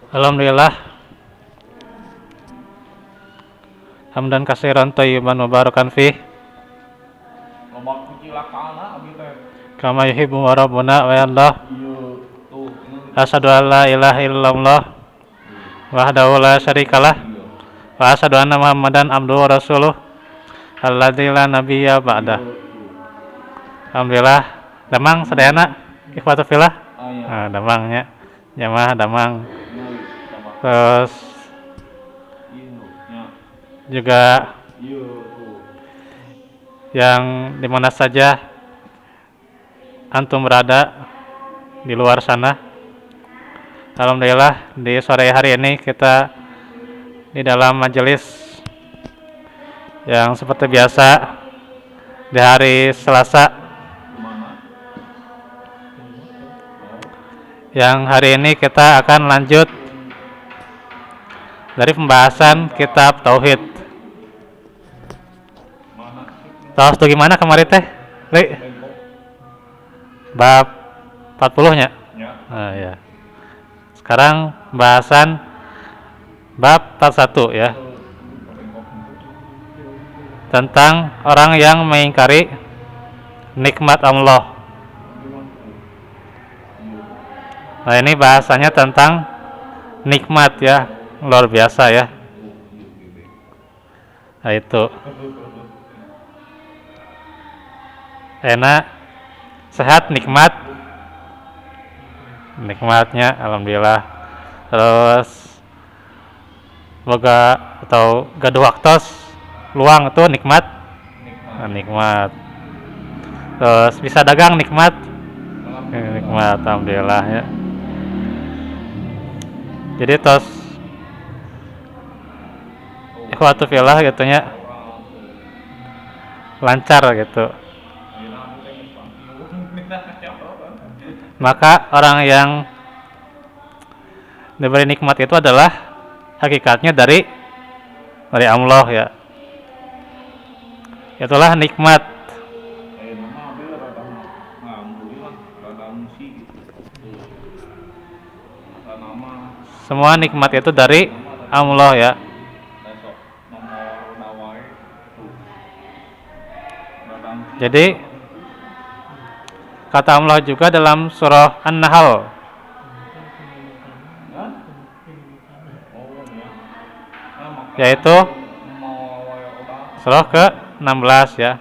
Alhamdulillah, hamdan katsiran thayyiban mubarakan fih, Loba puji lakana abi teh. kama yuhibbu rabbuna wa yardah. Ieu tuh. Asyhadu an la ilaha illallah wahdahu la syarikalah wa asyhadu anna Muhammadan abduhu wa rasuluh alladzi la nabiyya ba'dah. Alhamdulillah, damang sadayana ikhwatu fillah. Aya. Damangnya jamaah damang. Nyari sama. Terus Ieu nya. juga Ieu tuh. yang dimana saja antum berada di luar sana. Alhamdulillah di sore hari ini kita di dalam majelis yang seperti biasa di hari Selasa, Gimana? yang hari ini kita akan lanjut dari pembahasan kitab Tauhid. Mana? Tahu tuh gimana kemarin teh? Li, Bengkok. bab 40-nya. Nya. Nah, ya. Sekarang pembahasan bab 41 ya, tentang orang yang mengingkari nikmat Allah. Nah, ini bahasanya tentang nikmat ya, luar biasa ya. Nah, itu enak, sehat, nikmatnya alhamdulillah. Terus boga atau gaduh waktos luang itu nikmat. Nikmat. Terus bisa dagang nikmat. Nikmat alhamdulillah ya. Jadi terus ikhwatu fillah gitunya lancar gitu. Maka orang yang diberi nikmat itu adalah hakikatnya dari Allah ya. Itulah nikmat. Nama abi rada alhamdulillah rada musi gitu. Nama Semua nikmat itu dari Allah ya. besok nomor dawai tuh. Rada musi. Jadi kata Allah juga dalam surah An-Nahl Hah? Oh ya. Nah, maka yaitu mau udah surah ke-16 ya.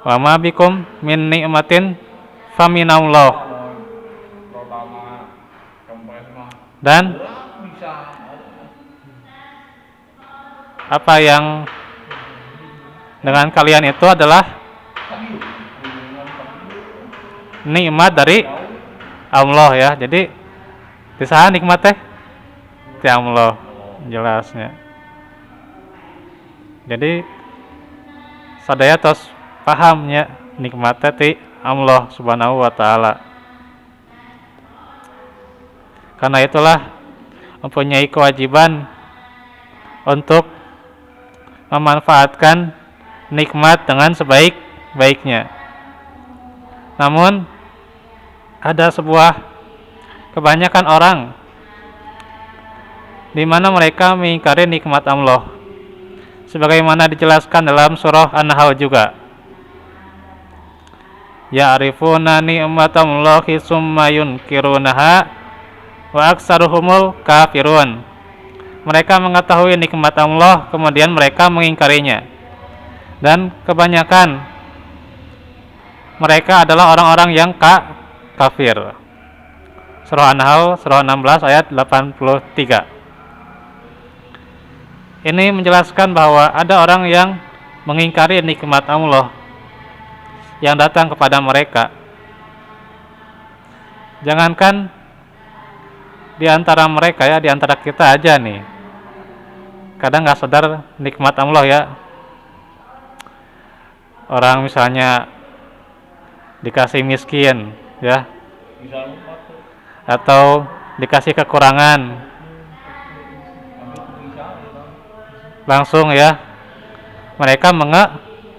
Wa ma bikum min ni'matin faminallah. pertama kempes mah Dan bisa apa yang dengan kalian itu adalah nikmat dari Allah ya. Jadi disaha nikmat teh ti Allah jelasnya. Jadi sadaya tos pahamnya nikmat teh ti Allah Subhanahu wa taala. Karena itulah mempunyai kewajiban untuk memanfaatkan nikmat dengan sebaik-baiknya. Namun ada sebuah kebanyakan orang di mana mereka mengingkari nikmat Allah. Sebagaimana dijelaskan dalam surah An-Nahl juga. Ya'rifuna ni'matallahi summa yunkirunaha wa aksaruhumul kafirun. Mereka mengetahui nikmat Allah kemudian mereka mengingkarinya. Dan kebanyakan mereka adalah orang-orang yang kafir. Surah An-Nahl surah 16 ayat 83. Ini menjelaskan bahwa ada orang yang mengingkari nikmat Allah yang datang kepada mereka. Jangankan di antara mereka ya, di antara kita aja nih. Kadang nggak sadar nikmat Allah ya. Orang misalnya dikasih miskin ya, bisa lupa tuh atau dikasih kekurangan, langsung ya mereka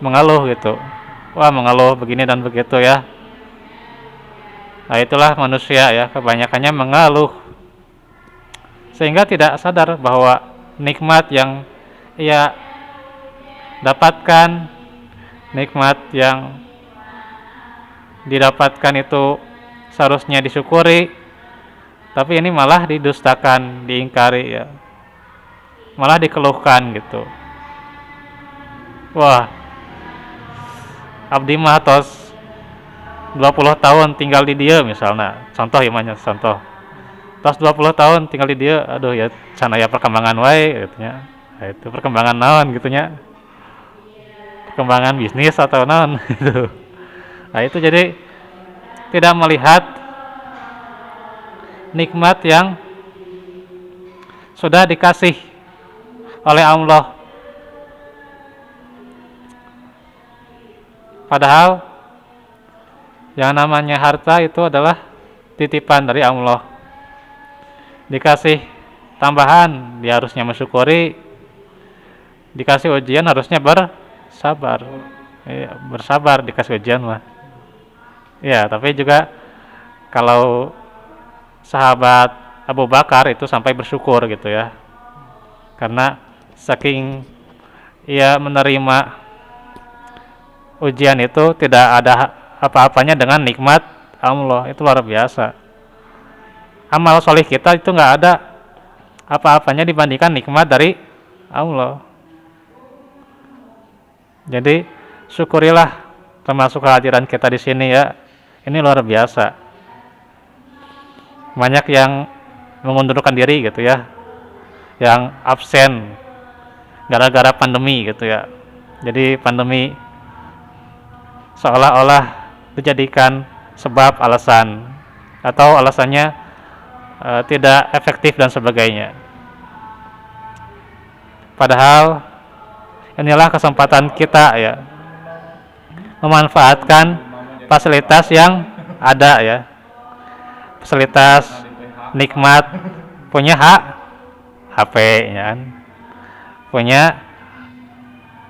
mengeluh gitu. Wah, mengeluh begini dan begitu ya. Nah, itulah manusia ya, kebanyakannya mengeluh. sehingga tidak sadar bahwa nikmat yang ia dapatkan, nikmat yang didapatkan itu seharusnya disyukuri, tapi ini malah didustakan, diingkari ya, malah dikeluhkan gitu. Wah, abdi mah tos 20 tahun tinggal di dia misalnya, contoh imannya contoh. Tos 20 tahun tinggal di dia, aduh ya sana ya perkembangan wae gitu nya. Nah, itu perkembangan naon gitu nya. Perkembangan bisnis atau naon gitu. Nah, itu jadi tidak melihat nikmat yang sudah dikasih oleh Allah. Padahal yang namanya harta itu adalah titipan dari Allah. Dikasih tambahan, dia harusnya mensyukuri. Dikasih ujian harusnya bersabar. Ya, bersabar dikasih ujian mah. Ya, tapi juga kalau sahabat Abu Bakar itu sampai bersyukur gitu ya. Karena saking ia menerima ujian itu tidak ada apa-apanya dengan nikmat Allah, itu luar biasa. Amal soleh kita itu nggak ada apa-apanya dibandingkan nikmat dari Allah. Jadi syukurilah termasuk kehadiran kita di sini ya. Ini luar biasa. Banyak yang mengundurkan diri gitu ya, yang absen gara-gara pandemi gitu ya. Jadi pandemi seolah-olah dijadikan sebab alasan atau alasannya tidak efektif dan sebagainya. Padahal inilah kesempatan kita ya, memanfaatkan fasilitas yang ada ya, fasilitas nikmat, punya HP ya kan, punya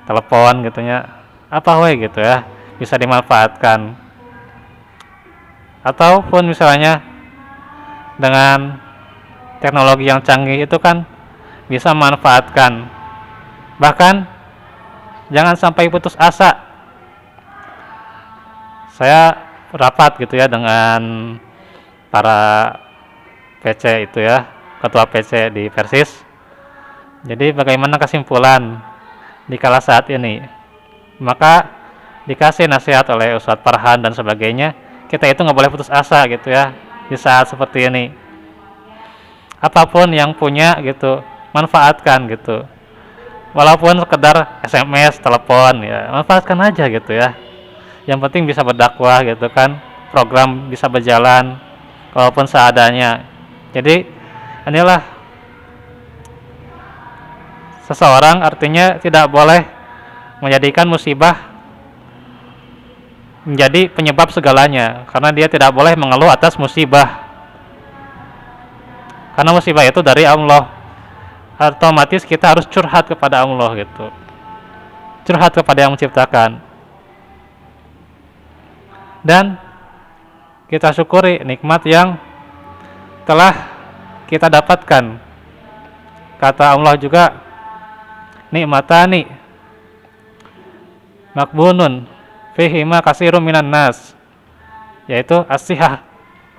telepon gitunya, apa we gitu ya, bisa dimanfaatkan. Ataupun misalnya dengan teknologi yang canggih itu kan bisa memanfaatkan. Bahkan jangan sampai putus asa. Saya rapat gitu ya dengan para PC itu ya, ketua PC di Persis. Jadi bagaimana kesimpulan di kala saat ini? Maka dikasih nasihat oleh Ustadz Farhan dan sebagainya, kita itu nggak boleh putus asa gitu ya di saat seperti ini. Apapun yang punya gitu, manfaatkan gitu. Walaupun sekedar SMS, telepon ya, manfaatkan aja gitu ya. Yang penting bisa berdakwah gitu kan, program bisa berjalan walaupun seadanya. Jadi inilah seseorang artinya tidak boleh menjadikan musibah menjadi penyebab segalanya, karena dia tidak boleh mengeluh atas musibah, karena musibah itu dari Allah. Otomatis kita harus curhat kepada Allah gitu, curhat kepada yang menciptakan, dan kita syukuri nikmat yang telah kita dapatkan. Kata Allah juga, nikmatani makbunun fihima katsirun minan nas, yaitu as-sihah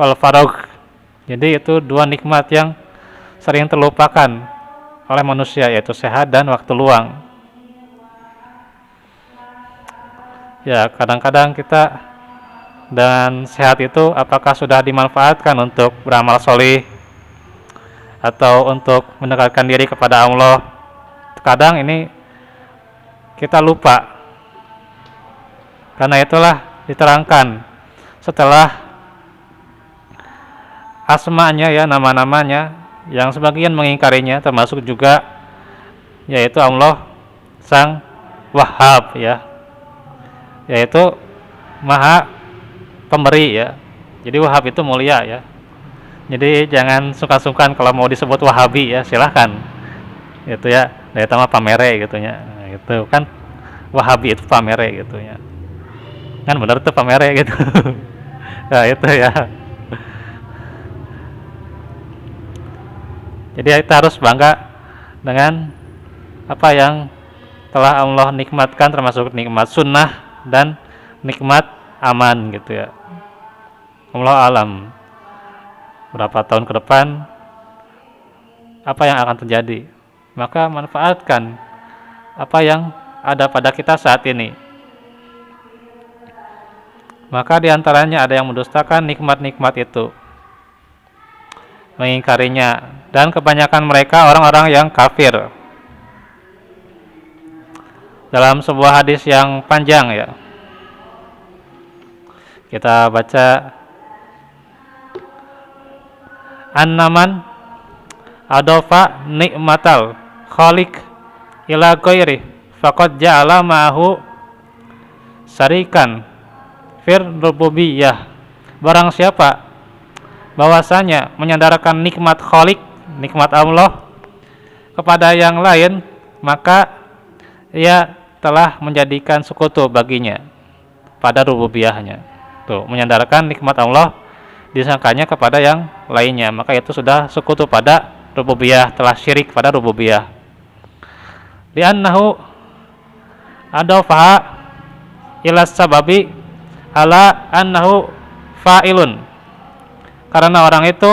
wal faragh. Jadi itu dua nikmat yang sering terlupakan oleh manusia, yaitu sehat dan waktu luang. Ya, kadang-kadang kita dan sehat itu apakah sudah dimanfaatkan untuk beramal solih atau untuk mendekatkan diri kepada Allah? Kadang ini kita lupa. Karena itulah diterangkan setelah asmanya ya, nama-namanya yang sebagian mengingkarinya, termasuk juga yaitu Allah Sang Wahhab ya, yaitu Maha Pemberi ya. Jadi Wahhab itu mulia ya. Jadi jangan sungkan-sungkan kalau mau disebut Wahabi ya, silahkan. Itu ya, dari tambah pamere gitunya. Nah, gitu kan, Wahabi itu pamere gitu ya. Kan benar tuh pamere gitu. Nah, itu ya. Jadi kita harus bangga dengan apa yang telah Allah nikmatkan, termasuk nikmat sunnah dan nikmat aman gitu ya. Allah alam berapa tahun ke depan apa yang akan terjadi, maka manfaatkan apa yang ada pada kita saat ini. Maka diantaranya ada yang mendustakan nikmat-nikmat itu, mengingkarinya, dan kebanyakan mereka orang-orang yang kafir. Dalam sebuah hadis yang panjang ya, kita baca, annaman adofa nikmatal khaliq ila ghairi faqad ja'ala ma'ahu syarikan fir rububiyah. Barang siapa bahwasanya menyandarkan nikmat khaliq, nikmat Allah kepada yang lain, maka ia telah menjadikan sekutu baginya pada rububiyahnya. Tuh, menyandarkan nikmat Allah disangkanya kepada yang lainnya, maka itu sudah sekutu pada rububiyah, telah syirik pada rububiyah. Li'annahu adafaha ila sababi ala annahu fa'ilun. Karena orang itu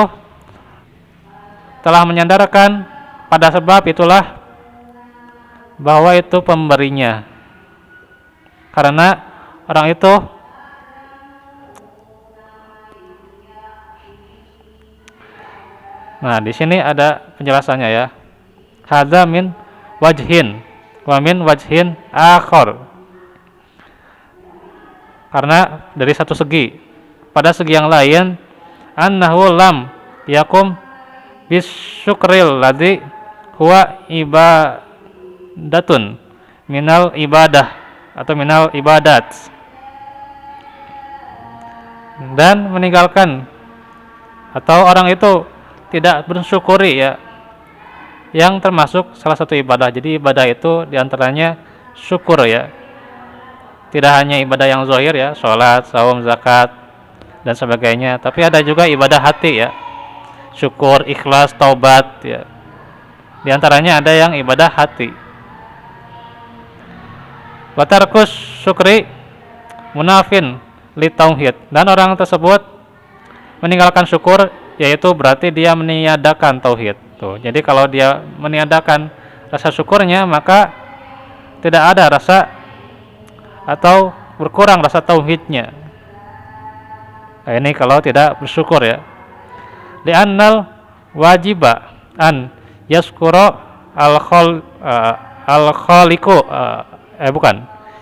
telah menyandarkan pada sebab itulah bahwa itu pemberinya. Karena orang itu nah, di sini ada penjelasannya ya. Hadza min wajhin wa min wajhin akhar. Karena dari satu segi, pada segi yang lain, annahu lam yakum bisyukril ladzi huwa ibadatun minal ibadah atau minal ibadat, dan meninggalkan atau orang itu tidak bersyukuri ya, yang termasuk salah satu ibadah. Jadi ibadah itu diantaranya syukur ya, tidak hanya ibadah yang zahir ya, sholat, saum, zakat dan sebagainya, tapi ada juga ibadah hati ya, syukur, ikhlas, taubat ya. Di antaranya ada yang ibadah hati. Wa tarkus syukri munafin li tauhid, dan orang tersebut meninggalkan syukur, yaitu berarti dia meniadakan tauhid. Tuh, jadi kalau dia meniadakan rasa syukurnya, maka tidak ada rasa atau berkurang rasa tauhidnya. Nah, ini kalau tidak bersyukur ya. Li'annal wajiba an yaskura al-khaliqu bukan.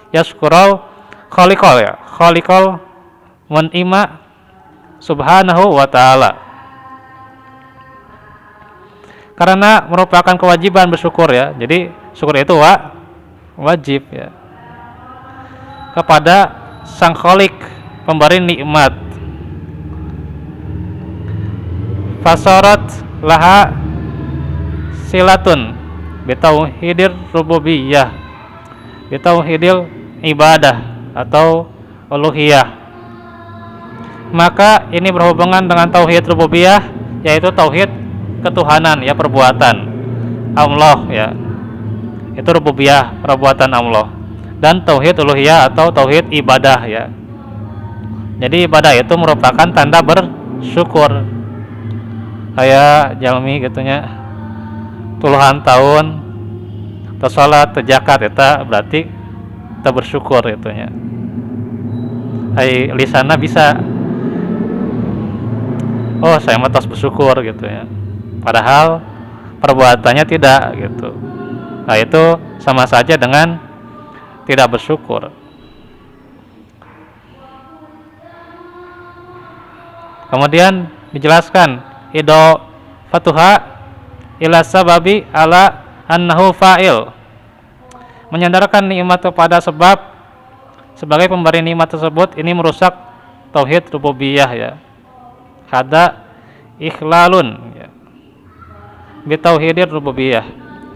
Yaskurau khaliqal ya. Khaliqal mun'ima subhanahu wa ta'ala. Karena merupakan kewajiban bersyukur ya. Jadi syukur itu wajib ya, kepada sang khaliq, pemberi nikmat. Fasarat laha silatun bitauhidir rububiyah, bitauhidil ibadah atau uluhiyah. Maka ini berhubungan dengan tauhid rububiyah, yaitu tauhid ketuhanan ya, perbuatan Allah ya, itu rububiyah, perbuatan Allah. Dan tauhid uluhiyah atau tauhid ibadah ya. Jadi ibadah itu merupakan tanda bersyukur. Kayak jalmi gitunya puluhan tahun tersalat, terzakat, itu berarti kita bersyukur itunya. Hai lisanna bisa, oh saya mah tos bersyukur gitu ya, padahal perbuatannya tidak gitu. Nah itu sama saja dengan tidak bersyukur. Kemudian dijelaskan ido fatuha ila sababi ala annahu fa'il, menyandarkan nikmat kepada sebab sebagai pemberi nikmat tersebut, ini merusak tauhid rububiyah ya. Hada ikhlalun ya, bitauhidir rububiyah.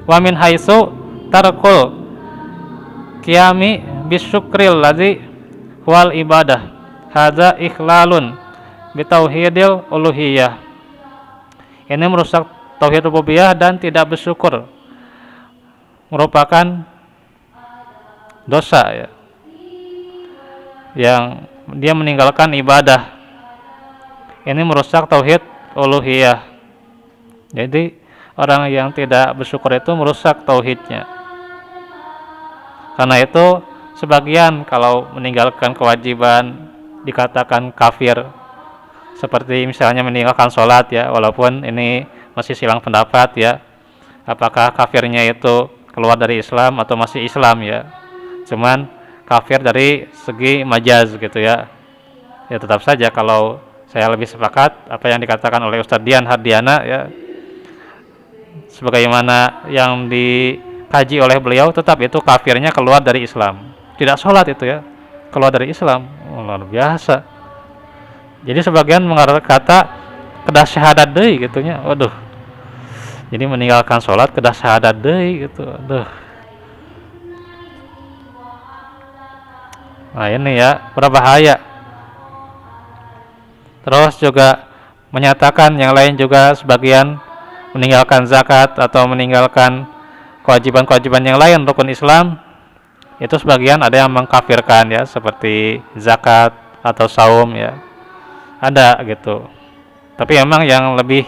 Wa min haitsu tarkul qiyami bisyukril ladzi wal ibadah, hadza ikhlalun bitauhidil uluhiyah. Ini merusak tauhid rububiyah dan tidak bersyukur merupakan dosa ya, yang dia meninggalkan ibadah. Ini merusak tauhid uluhiyah. Jadi orang yang tidak bersyukur itu merusak tauhidnya. Karena itu sebagian kalau meninggalkan kewajiban dikatakan kafir, seperti misalnya meninggalkan sholat ya, walaupun ini masih silang pendapat ya, apakah kafirnya itu keluar dari Islam atau masih Islam ya. Cuman kafir dari segi majaz gitu ya. Ya tetap saja kalau saya lebih sepakat apa yang dikatakan oleh Ustadz Dian Hardiana ya, sebagaimana yang dikaji oleh beliau, tetap itu kafirnya keluar dari Islam. Tidak sholat itu ya, keluar dari Islam. Luar biasa. Jadi sebagian mengarang kata kedah syahadat deui gitunya. Waduh. Jadi meninggalkan sholat kedah syahadat deui gitu. Aduh. Nah ini ya, berbahaya. Terus juga menyatakan yang lain juga, sebagian meninggalkan zakat atau meninggalkan kewajiban-kewajiban yang lain rukun Islam, itu sebagian ada yang mengkafirkan ya, seperti zakat atau saum ya, ada gitu. Tapi memang yang lebih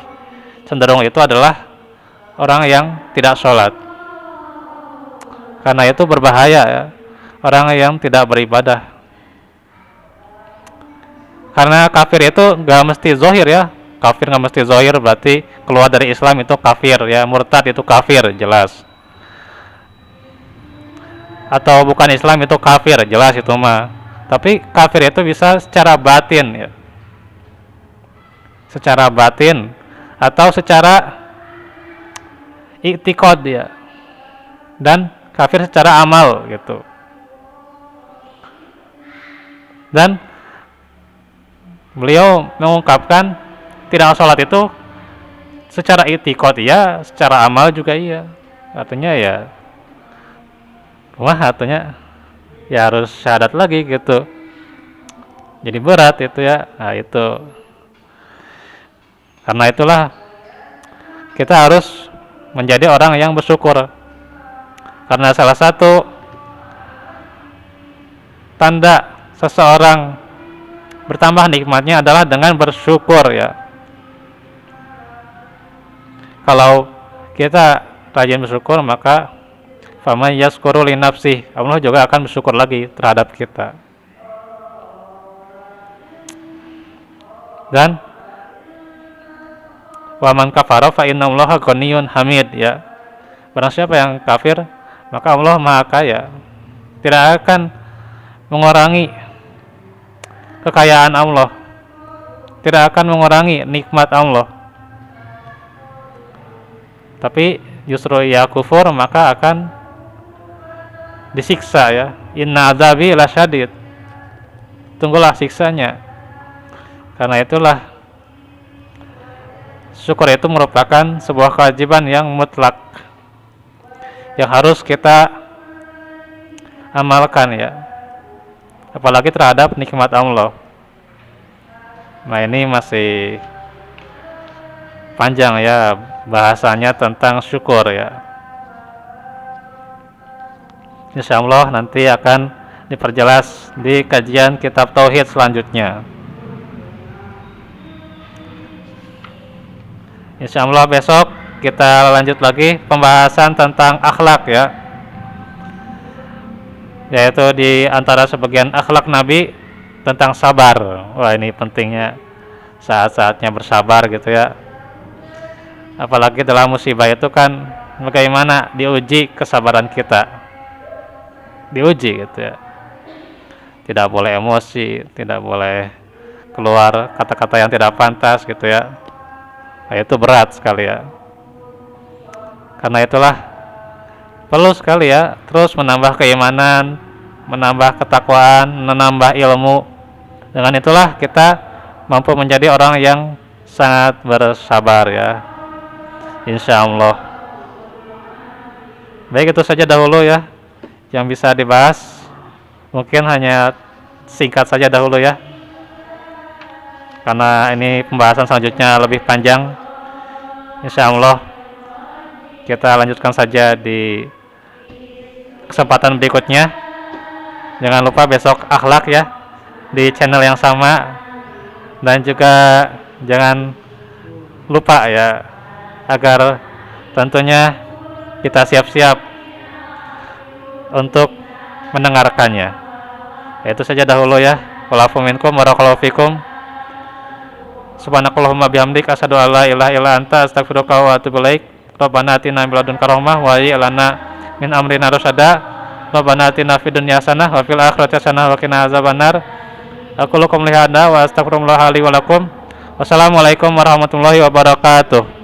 cenderung itu adalah orang yang tidak sholat, karena itu berbahaya ya, orang yang tidak beribadah. Karena kafir itu gak mesti zohir ya, kafir gak mesti zohir, berarti keluar dari Islam itu kafir ya, murtad itu kafir jelas, atau bukan Islam itu kafir jelas itu mah. Tapi kafir itu bisa secara batin ya, secara batin atau secara i'tiqad ya, dan kafir secara amal gitu. Dan beliau mengungkapkan tidak sholat itu secara i'tiqad iya, secara amal juga iya. Artinya ya, wah artinya ya harus syahadat lagi gitu. Jadi berat itu ya. Nah itu, karena itulah kita harus menjadi orang yang bersyukur. Karena salah satu tanda seseorang bertambah nikmatnya adalah dengan bersyukur ya. Kalau kita rajin bersyukur, maka faman yaskuru li nafsih, Allah juga akan bersyukur lagi terhadap kita. Dan wa man kafara fa innallaha ghaniyyun hamid ya. Barang siapa yang kafir, maka Allah Maha Kaya, tidak akan mengurangi kekayaan Allah, tidak akan mengurangi nikmat Allah, tapi justru ia kufur maka akan disiksa ya. Inna adzabi lasyadid, tunggulah siksanya. Karena itulah syukur itu merupakan sebuah kewajiban yang mutlak, yang harus kita amalkan ya, apalagi terhadap nikmat Allah. Nah ini masih panjang ya bahasanya tentang syukur ya. Insya Allah nanti akan diperjelas di kajian kitab Tauhid selanjutnya. Insya Allah besok kita lanjut lagi pembahasan tentang akhlak ya, yaitu di antara sebagian akhlak Nabi tentang sabar. Wah ini pentingnya saat-saatnya bersabar gitu ya, apalagi dalam musibah itu kan bagaimana diuji kesabaran kita, diuji gitu ya. Tidak boleh emosi, tidak boleh keluar kata-kata yang tidak pantas gitu ya. Nah, itu berat sekali ya. Karena itulah perlu sekali ya terus menambah keimanan, menambah ketakwaan, menambah ilmu. Dengan itulah kita mampu menjadi orang yang sangat bersabar ya, insya Allah. Baik, itu saja dahulu ya yang bisa dibahas. Mungkin hanya singkat saja dahulu ya, karena ini pembahasan selanjutnya lebih panjang. Insya Allah kita lanjutkan saja di kesempatan berikutnya. Jangan lupa besok akhlak ya di channel yang sama, dan juga jangan lupa ya agar tentunya kita siap-siap untuk mendengarkannya. Itu saja dahulu ya. Walafu minkum warahmatullahi fikum. Subhanakallahumma bihamdik asyhadu an la ilaha illa anta astaghfiruka wa atubu ilaik. Rabbana atina min ladunka rahmah wa hayyi lana min amrina rasyada. Rabbana atina fid dunya hasanah wa fil akhirati hasanah wa qina azabannar. Aku lakum lihada wa astaghfirullah li wa lakum. Wassalamualaikum warahmatullahi wabarakatuh.